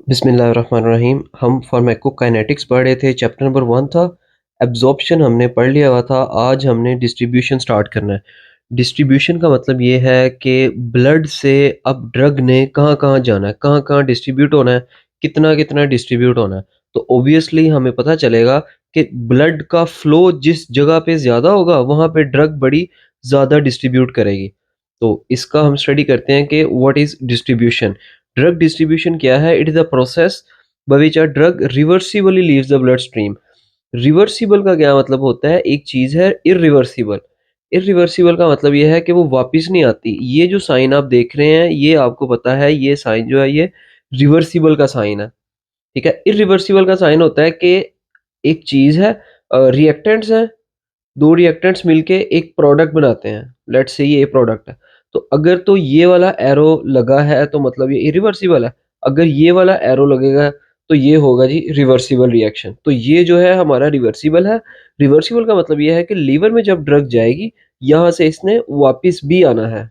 बिस्मिल्लाहिर्रहमानिर्रहीम। हम फार्माकोकाइनेटिक्स पढ़ रहे थे, चैप्टर नंबर 1 था। एब्जॉर्प्शन हमने पढ़ लिया हुआ था। आज हमने डिस्ट्रीब्यूशन स्टार्ट करना है। डिस्ट्रीब्यूशन का मतलब ये है कि ब्लड से अब ड्रग ने कहाँ-कहाँ जाना है, कहाँ-कहाँ डिस्ट्रीब्यूट होना है, कितना-कितना डिस्ट्रीब्यूट होना है। तो ऑब्वियसली हमें पता चलेगा कि ब्लड का फ्लो जिस जगह पे ज़्यादा होगा, वहाँ पे ड्रग बड़ी ज़्यादा डिस्ट्रीब्यूट करेगी। तो इसका हम स्टडी करते हैं कि what is distribution. Drug distribution क्या है? It is a process by which a drug reversibly leaves the blood stream. Reversible का क्या मतलब होता है? एक चीज है इरिवर्सिबल। इरिवर्सिबल का मतलब यह है कि वो वापस नहीं आती। ये जो साइन आप देख रहे हैं, ये आपको पता है, ये साइन जो है ये रिवर्सिबल का साइन है। ठीक है। इरिवर्सिबल का साइन होता है कि एक चीज है, रिएक्टेंट्स है, दो रिएक्टेंट्स मिलके एक प्रोडक्ट बनाते हैं। लेट्स से ये प्रोडक्ट है। तो अगर तो ये वाला एरो लगा है तो मतलब ये इरिवर्सिबल है। अगर ये वाला एरो लगेगा तो ये होगा जी रिवर्सिबल रिएक्शन। तो ये जो है हमारा रिवर्सिबल है। रिवर्सिबल का मतलब ये है कि लीवर में जब ड्रग जाएगी, यहाँ से इसने वापस भी आना है।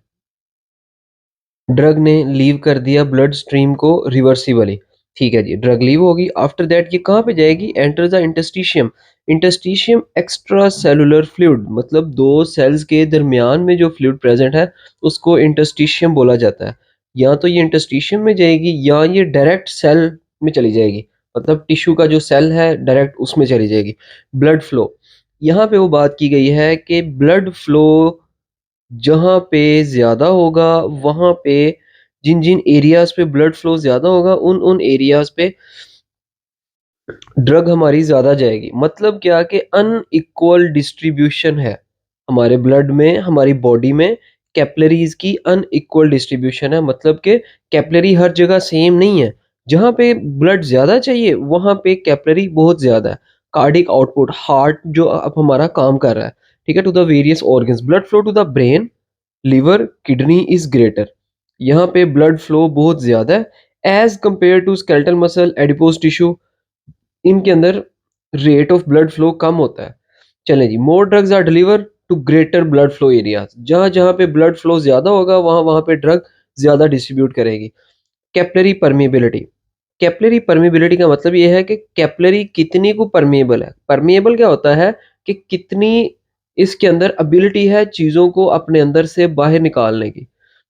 ड्रग ने लीव कर दिया ब्लड स्ट्रीम को रिवर्सिबली। ठीक है जी, ड्रग लीव होगी। आफ्टर दैट ये कहाँ पे जाएगी? Enter the interstitium. Interstitium extra cellular fluid, मतलब दो सेल्स के दरमियान में जो फ्लूइड प्रेजेंट है उसको इंटस्टिशियम बोला जाता है। या तो ये इंटस्टिशियम में जाएगी या ये डायरेक्ट सेल में चली जाएगी, मतलब टिश्यू का जो सेल है डायरेक्ट उसमें चली जाएगी। ब्लड फ्लो, यहाँ पे वो बात की गई है कि ब्लड फ्लो जहाँ पे ज़्यादा होगा, वहाँ पे जिन-जिन एरियाज़ पे ब्लड फ्लो ज़्यादा होगा, उन-उन एरियाज़ पे ड्रग हमारी ज़्यादा जाएगी। मतलब क्या कि अनइक्वल डिस्ट्रीब्यूशन है हमारे ब्लड में, हमारी बॉडी में कैपिलरीज़ की अनइक्वल डिस्ट्रीब्यूशन है। मतलब कि कैपिलरी हर जगह सेम नहीं है। जहाँ पे ब्लड ज़्यादा चाहिए, वहाँ पे कैपिलरी बहुत ज़्यादा है। कार्डिक आउटपुट, हार्ट जो अब हमारा काम कर रहा है, ठीक है, to the various organs, blood flow to the brain, liver, kidney is greater. यहाँ पे ब्लड फ्लो बहुत ज्यादा है as compare to skeletal muscle, adipose tissue. इनके अंदर रेट ऑफ ब्लड फ्लो कम होता है। चलें जी, more drugs are deliver to greater blood flow areas. जहाँ जहाँ पे ब्लड फ्लो ज्यादा होगा, वहाँ वहाँ पे ड्रग ज्यादा डिस्ट्रीब्यूट करेगी। Capillary permeability. कैपिलरी परमेबिलिटी का मतलब ये है कि कैपिलरी कितनी को परमेबल है। परमेबल क्या होता है कि कितनी इसके अंदर एबिलिटी है चीजों को अपने अंदर से बाहर निकालने की।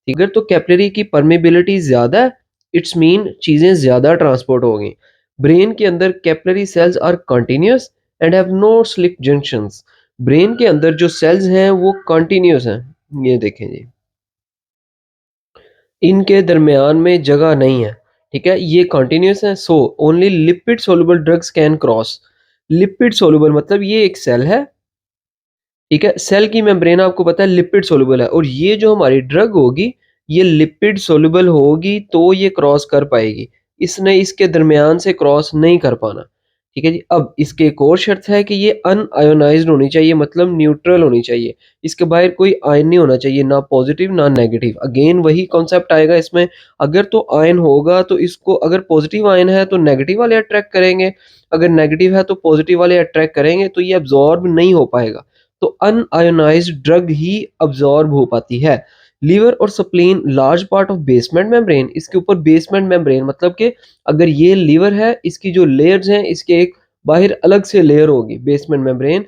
अगर तो कैपिलरी की परमेबिलिटी ज्यादा है, इट्स मीन चीजें ज्यादा ट्रांसपोर्ट होगी। ब्रेन के अंदर capillary cells are continuous and have no slip junctions. Brain के अंदर जो सेल्स हैं वो कंटिन्यूअस हैं। ये देखें जी, इनके दरमियान में जगह नहीं है। ठीक है, ये कंटिन्यूअस है। So only lipid soluble drugs can cross. Lipid soluble मतलब ये एक सेल है। ठीक है, सेल की मेम्ब्रेन आपको पता है लिपिड सोलुबल है, और ये जो हमारी ड्रग होगी ये लिपिड सोलुबल होगी तो ये क्रॉस कर पाएगी। इसने इसके दरमियान से क्रॉस नहीं कर पाना। ठीक है जी। अब इसके एक और शर्त है कि ये अनआयोनाइज्ड होनी चाहिए, मतलब न्यूट्रल होनी चाहिए। इसके बाहर कोई आयन नहीं होना चाहिए, ना पॉजिटिव ना नेगेटिव। अगेन वही कॉन्सेप्ट आएगा इसमें। अगर तो आयन होगा तो इसको, अगर पॉजिटिव आयन है तो नेगेटिव वाले अट्रैक्ट करेंगे, अगर नेगेटिव है तो पॉजिटिव वाले अट्रैक्ट करेंगे, तो ये अब्जॉर्ब नहीं हो पाएगा। तो अनआयोनाइज्ड ड्रग ही अब्जॉर्ब हो पाती है। लीवर और spleen large part of basement membrane. इसके ऊपर बेसमेंट मेम्ब्रेन मतलब कि अगर ये लीवर है, इसकी जो लेयर्स हैं, इसके एक बाहर अलग से लेयर होगी बेसमेंट मेम्ब्रेन,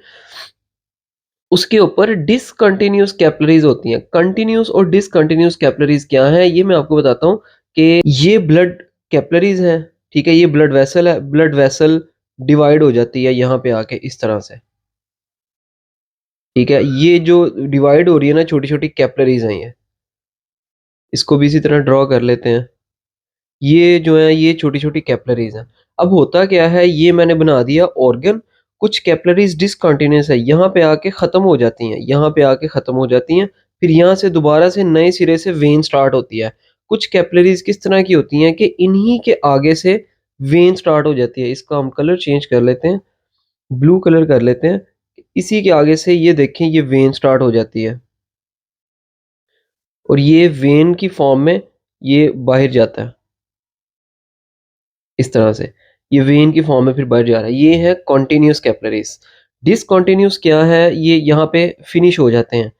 उसके ऊपर डिसकंटिन्यूअस कैपिलरीज होती हैं। कंटिन्यूअस और डिसकंटिन्यूअस कैपिलरीज क्या हैं, ये मैं आपको बताता हूँ कि ये ब्लड कैपिलरीज हैं। ठीक है, ये ब्लड वेसल है। ब्लड वेसल डिवाइड हो जाती है यहाँ पे आके इस तरह से। ठीक है, ये जो डिवाइड हो रही है ना, छोटी छोटी कैपिलरीज हैं ये। इसको भी इसी तरह ड्रॉ कर लेते हैं। ये जो है ये छोटी छोटी कैपिलरीज हैं। अब होता क्या है, ये मैंने बना दिया ऑर्गन। कुछ कैपिलरीज डिसकंटिन्यूअस है, यहाँ पे आके खत्म हो जाती हैं, यहाँ पे आके खत्म हो जाती हैं। फिर यहाँ से दोबारा से नए सिरे से वेन स्टार्ट होती है। कुछ कैपिलरीज किस तरह की होती हैं कि इन्हीं के आगे से वेन स्टार्ट हो जाती है। इसका हम कलर चेंज कर लेते हैं, ब्लू कलर कर लेते हैं। इसी के आगे से ये देखें, ये वेन स्टार्ट हो जाती है, और ये वेन की फॉर्म में ये बाहर जाता है इस तरह से। ये वेन की फॉर्म में फिर बाहर जा रहा है। ये है कॉन्टिन्यूस कैपिलरीज। डिसकॉन्टिन्यूस क्या है, ये यहाँ पे फिनिश हो जाते हैं।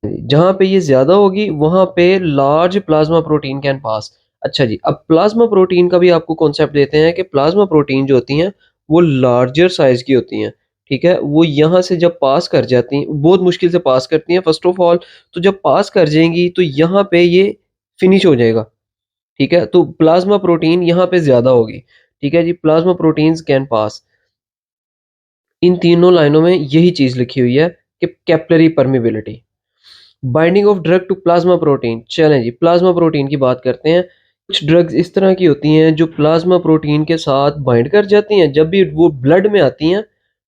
जहाँ पे ये ज्यादा होगी वहां पे large plasma protein can pass. अच्छा जी, अब प्लाज़्मा प्रोटीन का भी आपको कॉन्सेप्ट देते हैं कि प्लाज़्मा प्रोटीन जो होती हैं, वो लार्जर साइज़ की होती हैं, ठीक है? वो यहाँ से जब पास कर जाती हैं, बहुत मुश्किल से पास करती हैं फ़र्स्ट ऑफ ऑल, तो जब पास कर जाएँगी तो यहाँ पे ये फिनिश हो जाएगा, ठीक है? तो प्लाज़्मा प्रोटीन यहाँ पे ज़्यादा होगी, ठीक है जी? Plasma proteins can pass. इन तीनों लाइनों में यही चीज़ लिखी हुई है कि capillary permeability. Binding of drug to plasma protein. चलें जी, प्लाज्मा प्रोटीन की बात करते हैं। कुछ ड्रग्स इस तरह की होती हैं जो प्लाज्मा प्रोटीन के साथ बाइंड कर जाती हैं जब भी वो ब्लड में आती हैं,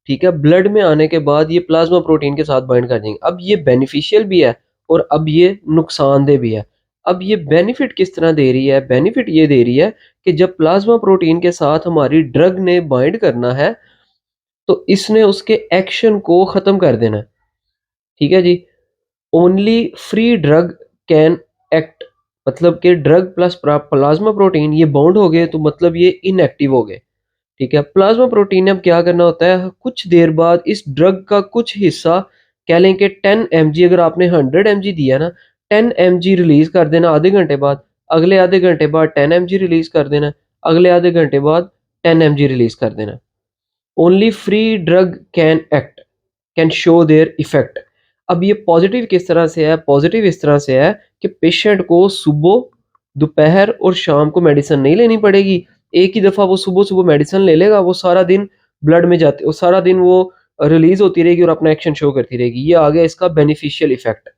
ठीक है? ब्लड में आने के बाद ये प्लाज्मा प्रोटीन के साथ बाइंड कर जाएंगी। अब ये बेनिफिशियल भी है और अब ये नुकसानदेह भी है। अब ये बेनिफिट किस तरह दे रही है? बेनिफिट ये दे रही है कि जब प्लाज्मा प्रोटीन के साथ हमारी ड्रग ने बाइंड करना है, तो इसने उसके एक्शन को ख़त्म कर देना है, ठीक है जी? Only free drug can act, मतलब कि ड्रग प्लस प्लाज्मा प्रोटीन ये बॉन्ड हो गए तो मतलब ये इनएक्टिव हो गए, ठीक है। प्लाज्मा प्रोटीन ने अब क्या करना होता है, कुछ देर बाद इस ड्रग का कुछ हिस्सा, कह लें कि 10 mg, अगर आपने 100 mg दिया ना, 10 mg रिलीज कर देना आधे घंटे बाद, अगले आधे घंटे बाद 10 mg रिलीज कर देना, अगले आधे घंटे बाद 10 mg रिलीज कर देना। Only free drug can act, can show their effect. अब ये पॉजिटिव किस तरह से है? पॉजिटिव इस तरह से है कि पेशेंट को सुबह, दोपहर और शाम को मेडिसिन नहीं लेनी पड़ेगी। एक ही दफ़ा वो सुबह-सुबह मेडिसिन ले लेगा, वो सारा दिन ब्लड में जाती, वो सारा दिन वो रिलीज़ होती रहेगी और अपना एक्शन शो करती रहेगी। ये आ गया इसका बेनिफिशियल इफ़ेक्ट,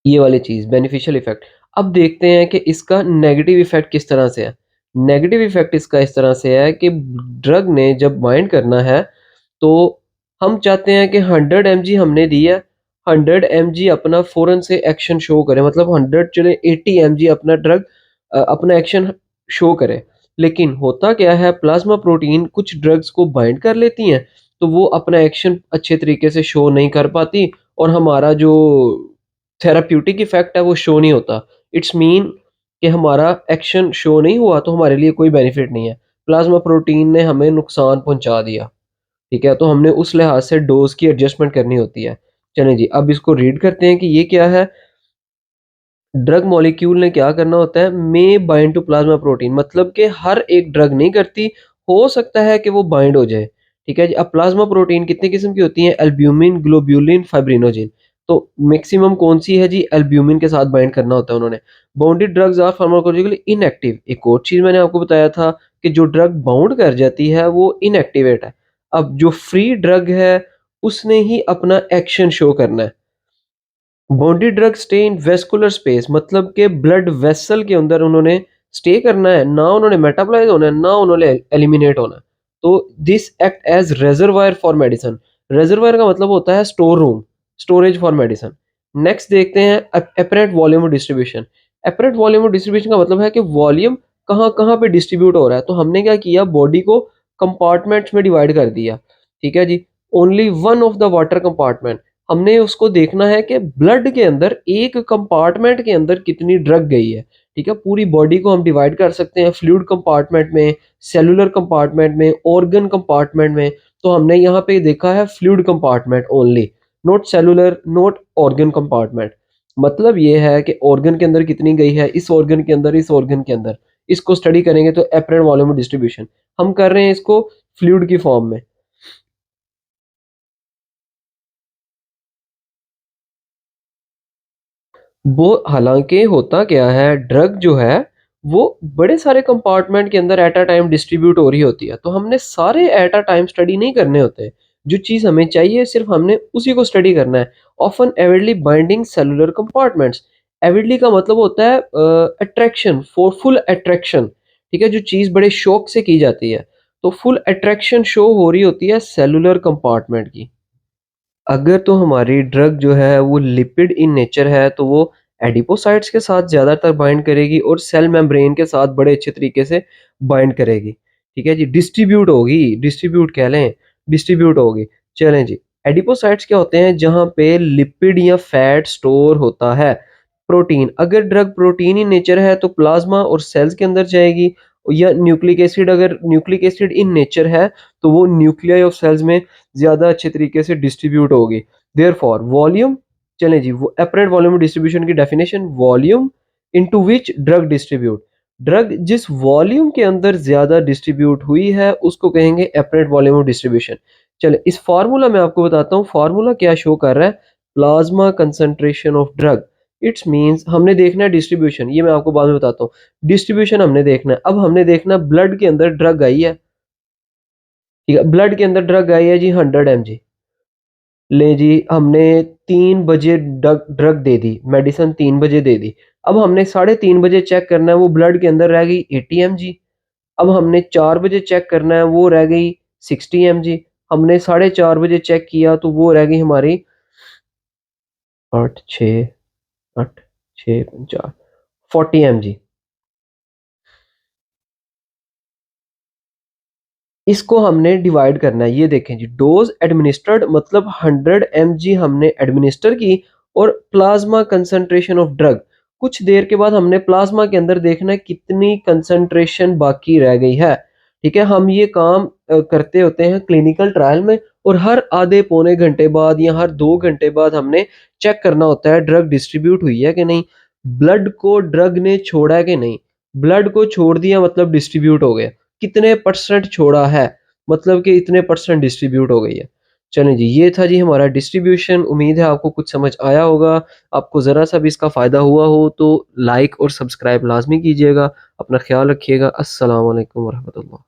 ये वाली चीज़ बेनिफिशियल इफ़ेक्ट। अब देखते हैं कि इसका नेगेटिव इफ़ेक्ट किस तरह से है। नेगेटिव इफ़ेक्ट इसका इस तरह से है कि ड्रग ने जब बाइंड करना है, तो हम चाहते हैं कि 100 mg हमने दी है, 100 mg अपना फ़ौरन से एक्शन शो करे, मतलब 100 चले 80 mg अपना ड्रग अपना एक्शन शो करे। लेकिन होता क्या है, प्लाज़्मा प्रोटीन कुछ ड्रग्स को बाइंड कर लेती हैं, तो वो अपना एक्शन अच्छे तरीके से शो नहीं कर पाती और हमारा जो थेराप्यूटिक इफ़ेक्ट है वो शो नहीं होता। इट्स मीन कि हमारा एक्शन शो नहीं हुआ तो हमारे लिए कोई बेनिफिट नहीं है। प्लाज़्मा प्रोटीन ने हमें नुकसान पहुँचा दिया। ठीक है, तो हमने उस लिहाज से डोज़ की एडजस्टमेंट करनी होती है। चलें जी, अब इसको रीड करते हैं कि ये क्या है। ड्रग मॉलिक्यूल ने क्या करना होता है, मे बाइंड टू प्लाज्मा प्रोटीन, मतलब कि हर एक ड्रग नहीं करती, हो सकता है कि वो बाइंड हो जाए। ठीक है जी। अब प्लाज्मा प्रोटीन कितने किस्म की होती हैं? Albumin, globulin, fibrinogen. तो मैक्सिमम कौन सी है जी? एल्ब्यूमिन के साथ बाइंड करना होता है उन्होंने। Bounded drugs are pharmacologically inactive. एक और चीज मैंने आपको बताया था कि जो ड्रग बाउंड कर जाती है वो इनएक्टिवेट है। अब जो फ्री ड्रग है उसने ही अपना एक्शन शो करना है। Body drug stay in vascular space, मतलब के ब्लड वेसल के अंदर उन्होंने स्टे करना है, ना उन्होंने मेटाबोलाइज होना है, ना उन्होंने एलिमिनेट होना है। तो this act as reservoir for medicine. Reservoir का मतलब होता है store room, storage for medicine. Next देखते हैं apparent volume of distribution. Apparent volume of distribution का मतलब है कि वॉल्यूम कहाँ कहाँ पे डिस्ट्रीब्यूट हो रहा है। तो हमने क्या किया, बॉडी को कंपार्टमेंट्स में डिवाइड कर दिया। ठीक है जी। Only one of the water compartment, हमने उसको देखना है कि ब्लड के अंदर एक कंपार्टमेंट के अंदर कितनी ड्रग गई है। ठीक है, पूरी बॉडी को हम डिवाइड कर सकते हैं फ्लूइड कंपार्टमेंट में, सेलुलर कंपार्टमेंट में, ऑर्गन कंपार्टमेंट में। तो हमने यहाँ पे देखा है fluid compartment only, not cellular, not organ compartment. मतलब ये है कि ऑर्गन के अंदर कितनी गई है, इस ऑर्गन के अंदर, इस ऑर्गन के अंदर। इसको स्टडी करेंगे तो एपरेंट वॉल्यूम डिस्ट्रीब्यूशन हम कर रहे हैं इसको फ्लूइड की फॉर्म में। वो हालाँकि होता क्या है, ड्रग जो है वो बड़े सारे कंपार्टमेंट के अंदर एट अ टाइम डिस्ट्रीब्यूट हो रही होती है। तो हमने सारे एट अ टाइम स्टडी नहीं करने होते। जो चीज़ हमें चाहिए सिर्फ़ हमने उसी को स्टडी करना है। Often avidly binding cellular compartments. Avidly का मतलब होता है अट्रैक्शन, फॉर फुल अट्रैक्शन। ठीक है? जो चीज़ बड़े शौक से की जाती है। तो फुल अट्रैक्शन शो हो रही होती है सेलुलर कंपार्टमेंट की। अगर तो हमारी ड्रग जो है वो लिपिड इन नेचर है तो वो एडिपोसाइट्स के साथ ज़्यादातर बाइंड करेगी और सेल मेम्ब्रेन के साथ बड़े अच्छे तरीके से बाइंड करेगी। ठीक है जी, डिस्ट्रीब्यूट होगी, डिस्ट्रीब्यूट कह लें, डिस्ट्रीब्यूट होगी। चलें जी, एडिपोसाइट्स क्या होते हैं? जहाँ पे लिपिड या फैट स्टोर होता है। प्रोटीन, अगर ड्रग प्रोटीन इन नेचर है तो प्लाज्मा और सेल्स के अंदर जाएगी, या न्यूक्लिक एसिड, अगर न्यूक्लिक एसिड इन नेचर है तो वो न्यूक्लियाई ऑफ सेल्स में ज़्यादा अच्छे तरीके से डिस्ट्रीब्यूट होगी। देयरफॉर वॉल्यूम, चलें जी, वो एपरेंट वॉल्यूम डिस्ट्रीब्यूशन की definition, volume into which drug distribute, drug जिस वॉल्यूम के अंदर ज़्यादा डिस्ट्रीब्यूट हुई है उसको कहेंगे एपरेंट वॉल्यूम ऑफ डिस्ट्रीब्यूशन। चले इस फार्मूला मैं आपको बताता हूँ, फार्मूला क्या शो कर रहा है, plasma concentration of drug. It's means हमने देखना है डिस्ट्रीब्यूशन, ये मैं आपको बाद में बताता हूँ। डिस्ट्रीब्यूशन हमने देखना है, अब हमने देखना है ब्लड के अंदर ड्रग आई है, ठीक है, ब्लड के अंदर ड्रग आई है जी 100 mg। ले जी हमने 3 बजे ड्रग ड्रग दे दी, मेडिसिन 3 बजे दे दी। अब हमने 3:30 बजे चेक करना है, वो ब्लड के अंदर रह गई 80 mg। अब हमने 4 बजे चेक करना है, वो रह गई 60 mg। हमने 4:30 बजे चेक किया तो वो रह गई हमारी 8 6 8 6 50 40 mg। इसको हमने डिवाइड करना है, ये देखें जी, डोज एडमिनिस्टर्ड मतलब 100 mg हमने एडमिनिस्टर की, और प्लाज्मा कंसंट्रेशन ऑफ ड्रग, कुछ देर के बाद हमने प्लाज्मा के अंदर देखना है कितनी कंसंट्रेशन बाकी रह गई है। ठीक है, हम ये काम करते होते हैं क्लिनिकल ट्रायल में, और हर आधे पौने घंटे बाद या हर 2 घंटे बाद हमने चेक करना होता है ड्रग डिस्ट्रीब्यूट हुई है कि नहीं, ब्लड को ड्रग ने छोड़ा है कि नहीं। ब्लड को छोड़ दिया मतलब डिस्ट्रीब्यूट हो गया, कितने परसेंट छोड़ा है मतलब कि इतने परसेंट डिस्ट्रीब्यूट हो गई है। चलें जी, ये था जी हमारा डिस्ट्रीब्यूशन। उम्मीद है आपको कुछ समझ आया होगा। आपको ज़रा सा भी इसका फ़ायदा हुआ हो तो लाइक और सब्सक्राइब लाजमी कीजिएगा। अपना ख्याल रखिएगा। अस्सलाम वालेकुम वरहमतुल्लाह।